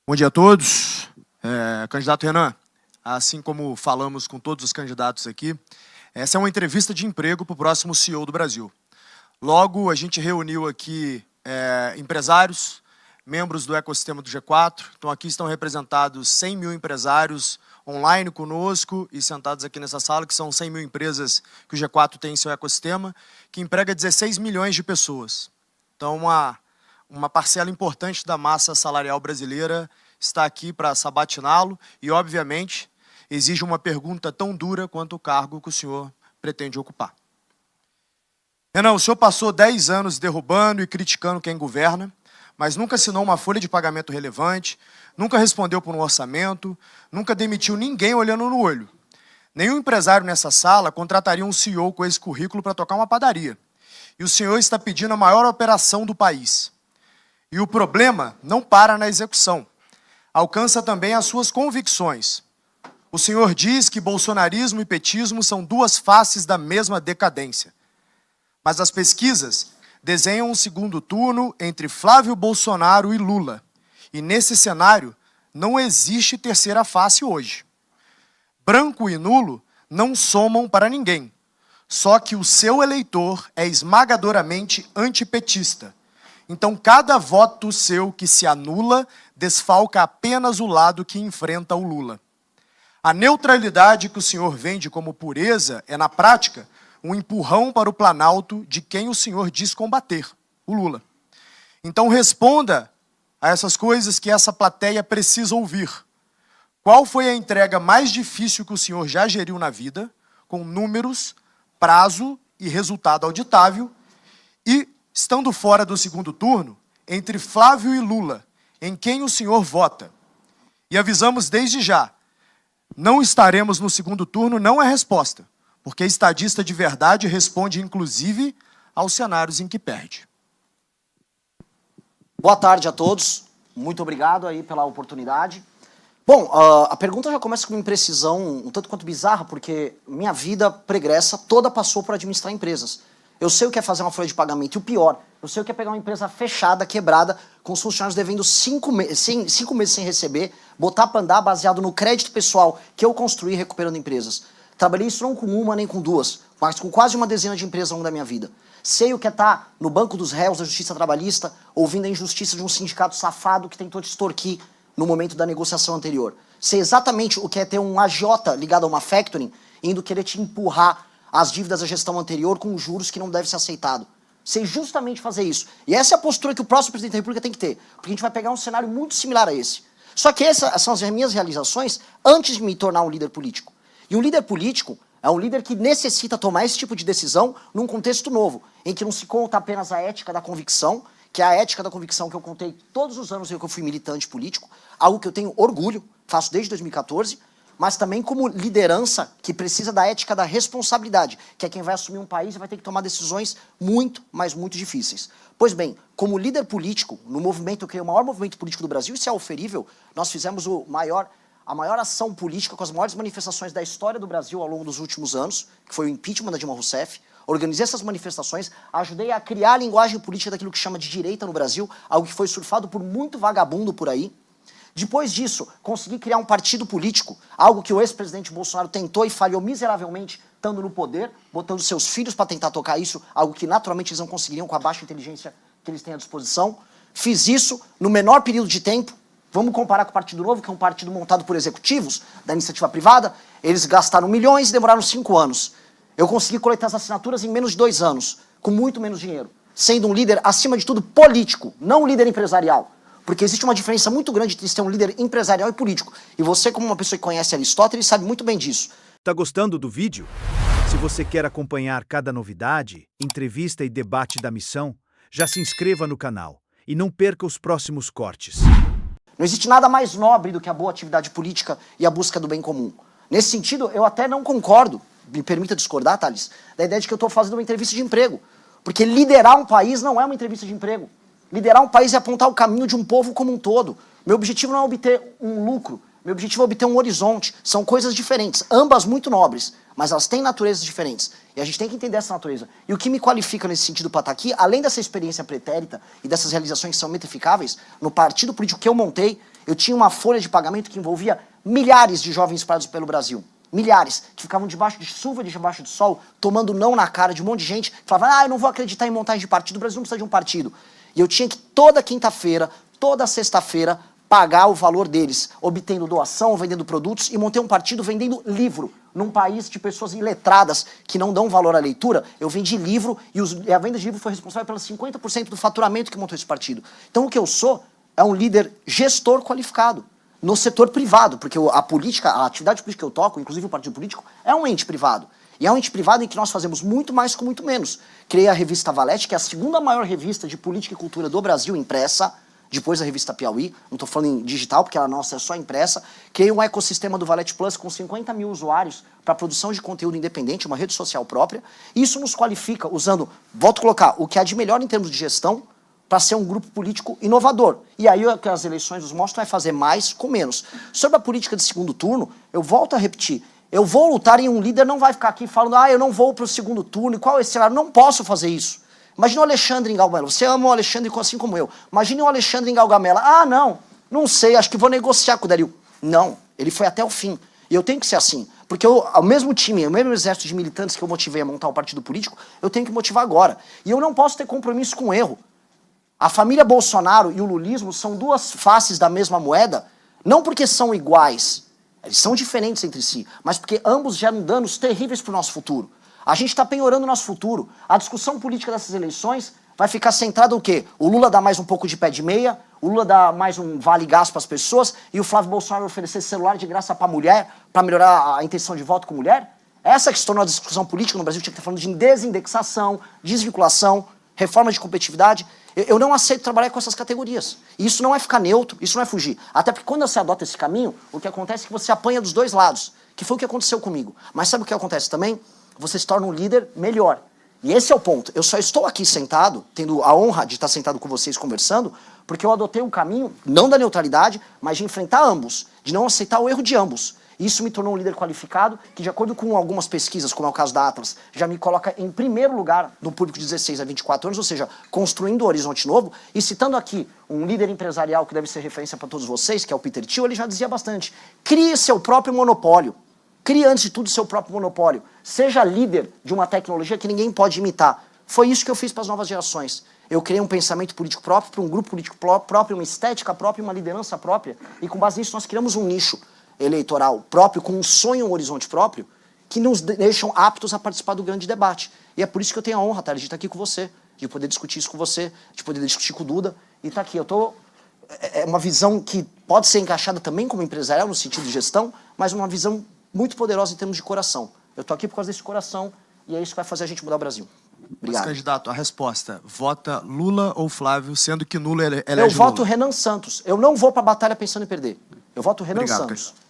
Bom dia a todos. Candidato Renan, assim como falamos com todos os candidatos aqui, essa é uma entrevista de emprego para o próximo CEO do Brasil. Logo, a gente reuniu aqui empresários, membros do ecossistema do G4. Então, aqui estão representados 100 mil empresários online conosco e sentados aqui nessa sala, que são 100 mil empresas que o G4 tem em seu ecossistema, que emprega 16 milhões de pessoas. Então, uma parcela importante da massa salarial brasileira está aqui para sabatiná-lo e, obviamente, exige uma pergunta tão dura quanto o cargo que o senhor pretende ocupar. Renan, o senhor passou 10 anos derrubando e criticando quem governa, mas nunca assinou uma folha de pagamento relevante, nunca respondeu por um orçamento, nunca demitiu ninguém olhando no olho. Nenhum empresário nessa sala contrataria um CEO com esse currículo para tocar uma padaria. E o senhor está pedindo a maior operação do país. E o problema não para na execução. Alcança também as suas convicções. O senhor diz que bolsonarismo e petismo são duas faces da mesma decadência. Mas as pesquisas desenham um segundo turno entre Flávio Bolsonaro e Lula. E nesse cenário, não existe terceira face hoje. Branco e nulo não somam para ninguém. Só que o seu eleitor é esmagadoramente antipetista. Então, cada voto seu que se anula desfalca apenas o lado que enfrenta o Lula. A neutralidade que o senhor vende como pureza é, na prática, um empurrão para o Planalto de quem o senhor diz combater, o Lula. Então, responda a essas coisas que essa plateia precisa ouvir. Qual foi a entrega mais difícil que o senhor já geriu na vida, com números, prazo e resultado auditável, e, estando fora do segundo turno, entre Flávio e Lula, em quem o senhor vota? E avisamos desde já, não estaremos no segundo turno não é resposta, porque estadista de verdade responde, inclusive, aos cenários em que perde. Boa tarde a todos, muito obrigado aí pela oportunidade. Bom, a pergunta já começa com uma imprecisão um tanto quanto bizarra, porque minha vida pregressa toda passou por administrar empresas. Eu sei o que é fazer uma folha de pagamento, e o pior, eu sei o que é pegar uma empresa fechada, quebrada, com os funcionários devendo 5 meses sem receber, botar para andar baseado no crédito pessoal que eu construí recuperando empresas. Trabalhei isso não com uma nem com duas, mas com quase uma dezena de empresas ao longo da minha vida. Sei o que é estar no banco dos réus da justiça trabalhista, ouvindo a injustiça de um sindicato safado que tentou te extorquir no momento da negociação anterior. Sei exatamente o que é ter um agiota ligado a uma factoring, indo querer te empurrar as dívidas da gestão anterior com juros que não deve ser aceitado. Sei justamente fazer isso. E essa é a postura que o próximo presidente da República tem que ter, porque a gente vai pegar um cenário muito similar a esse. Só que essas são as minhas realizações antes de me tornar um líder político. E um líder político é um líder que necessita tomar esse tipo de decisão num contexto novo, em que não se conta apenas a ética da convicção, que é a ética da convicção que eu contei todos os anos em que eu fui militante político, algo que eu tenho orgulho, faço desde 2014, mas também como liderança que precisa da ética da responsabilidade, que é quem vai assumir um país e vai ter que tomar decisões muito, mas muito difíceis. Pois bem, como líder político, no movimento, eu criei o maior movimento político do Brasil, isso é oferível, nós fizemos a maior ação política com as maiores manifestações da história do Brasil ao longo dos últimos anos, que foi o impeachment da Dilma Rousseff. Organizei essas manifestações, ajudei a criar a linguagem política daquilo que chama de direita no Brasil, algo que foi surfado por muito vagabundo por aí. Depois disso, consegui criar um partido político, algo que o ex-presidente Bolsonaro tentou e falhou miseravelmente, estando no poder, botando seus filhos para tentar tocar isso, algo que naturalmente eles não conseguiriam com a baixa inteligência que eles têm à disposição. Fiz isso no menor período de tempo. Vamos comparar com o Partido Novo, que é um partido montado por executivos da iniciativa privada. Eles gastaram milhões e demoraram 5 anos. Eu consegui coletar as assinaturas em menos de 2 anos, com muito menos dinheiro, sendo um líder, acima de tudo, político, não um líder empresarial. Porque existe uma diferença muito grande entre ser um líder empresarial e político. E você, como uma pessoa que conhece Aristóteles, sabe muito bem disso. Tá gostando do vídeo? Se você quer acompanhar cada novidade, entrevista e debate da missão, já se inscreva no canal e não perca os próximos cortes. Não existe nada mais nobre do que a boa atividade política e a busca do bem comum. Nesse sentido, eu até não concordo, me permita discordar, Thales, da ideia de que eu estou fazendo uma entrevista de emprego. Porque liderar um país não é uma entrevista de emprego. Liderar um país é apontar o caminho de um povo como um todo. Meu objetivo não é obter um lucro, meu objetivo é obter um horizonte. São coisas diferentes, ambas muito nobres, mas elas têm naturezas diferentes. E a gente tem que entender essa natureza. E o que me qualifica nesse sentido para estar aqui, além dessa experiência pretérita e dessas realizações que são metificáveis, no partido político que eu montei, Eu tinha uma folha de pagamento que envolvia milhares de jovens espalhados pelo Brasil. Milhares, que ficavam debaixo de chuva, debaixo de sol, tomando não na cara de um monte de gente, que falava, eu não vou acreditar em montagem de partido, o Brasil não precisa de um partido. E eu tinha que toda quinta-feira, toda sexta-feira, pagar o valor deles, obtendo doação, vendendo produtos, e montei um partido vendendo livro. Num país de pessoas iletradas que não dão valor à leitura, eu vendi livro e a venda de livro foi responsável pelos 50% do faturamento que montou esse partido. Então o que eu sou é um líder gestor qualificado no setor privado, porque a política, a atividade política que eu toco, inclusive o partido político, é um ente privado. E é um ente privado em que nós fazemos muito mais com muito menos. Criei a revista Valete, que é a segunda maior revista de política e cultura do Brasil, impressa, depois da revista Piauí, não estou falando em digital, porque a nossa é só impressa. Criei um ecossistema do Valete Plus com 50 mil usuários para produção de conteúdo independente, uma rede social própria. Isso nos qualifica usando, volto a colocar, o que há de melhor em termos de gestão para ser um grupo político inovador. E aí o que as eleições nos mostram é fazer mais com menos. Sobre a política de segundo turno, eu volto a repetir, eu vou lutar e um líder não vai ficar aqui falando, eu não vou para o segundo turno, e qual é esse cenário? Não posso fazer isso. Imagina o Alexandre em Gaugamela. Você ama o Alexandre assim como eu. Imagine o Alexandre em Gaugamela. Não sei, acho que vou negociar com o Dario. Não, ele foi até o fim. E eu tenho que ser assim. Porque o mesmo time, o mesmo exército de militantes que eu motivei a montar um partido político, eu tenho que motivar agora. E eu não posso ter compromisso com o erro. A família Bolsonaro e o lulismo são duas faces da mesma moeda, não porque são iguais, eles são diferentes entre si, mas porque ambos geram danos terríveis para o nosso futuro. A gente está penhorando o nosso futuro. A discussão política dessas eleições vai ficar centrada o quê? O Lula dá mais um pouco de pé de meia, o Lula dá mais um vale-gás para as pessoas e o Flávio Bolsonaro oferecer celular de graça para mulher, para melhorar a intenção de voto com mulher? Essa que se tornou a discussão política no Brasil, tinha que estar falando de desindexação, desvinculação, reforma de competitividade. Eu não aceito trabalhar com essas categorias. E isso não é ficar neutro, isso não é fugir. Até porque quando você adota esse caminho, o que acontece é que você apanha dos dois lados, que foi o que aconteceu comigo. Mas sabe o que acontece também? Você se torna um líder melhor. E esse é o ponto. Eu só estou aqui sentado, tendo a honra de estar sentado com vocês conversando, porque eu adotei um caminho, não da neutralidade, mas de enfrentar ambos, de não aceitar o erro de ambos. Isso me tornou um líder qualificado, que de acordo com algumas pesquisas, como é o caso da Atlas, já me coloca em primeiro lugar no público de 16 a 24 anos, ou seja, construindo um horizonte novo. E citando aqui um líder empresarial que deve ser referência para todos vocês, que é o Peter Thiel, ele já dizia bastante, crie seu próprio monopólio. Crie, antes de tudo, seu próprio monopólio. Seja líder de uma tecnologia que ninguém pode imitar. Foi isso que eu fiz para as novas gerações. Eu criei um pensamento político próprio, para um grupo político próprio, uma estética própria, uma liderança própria. E com base nisso nós criamos um nicho eleitoral próprio, com um sonho, um horizonte próprio, que nos deixam aptos a participar do grande debate. E é por isso que eu tenho a honra, Thales, de estar aqui com você, de poder discutir isso com você, de poder discutir com o Duda. E estar aqui. É uma visão que pode ser encaixada também como empresarial, no sentido de gestão, mas uma visão muito poderosa em termos de coração. Eu estou aqui por causa desse coração e é isso que vai fazer a gente mudar o Brasil. Obrigado. Mas, candidato, a resposta, vota Lula ou Flávio, sendo que Lula elege Eu voto Lula? Renan Santos. Eu não vou para a batalha pensando em perder. Eu voto Renan Obrigado, Santos. candidato.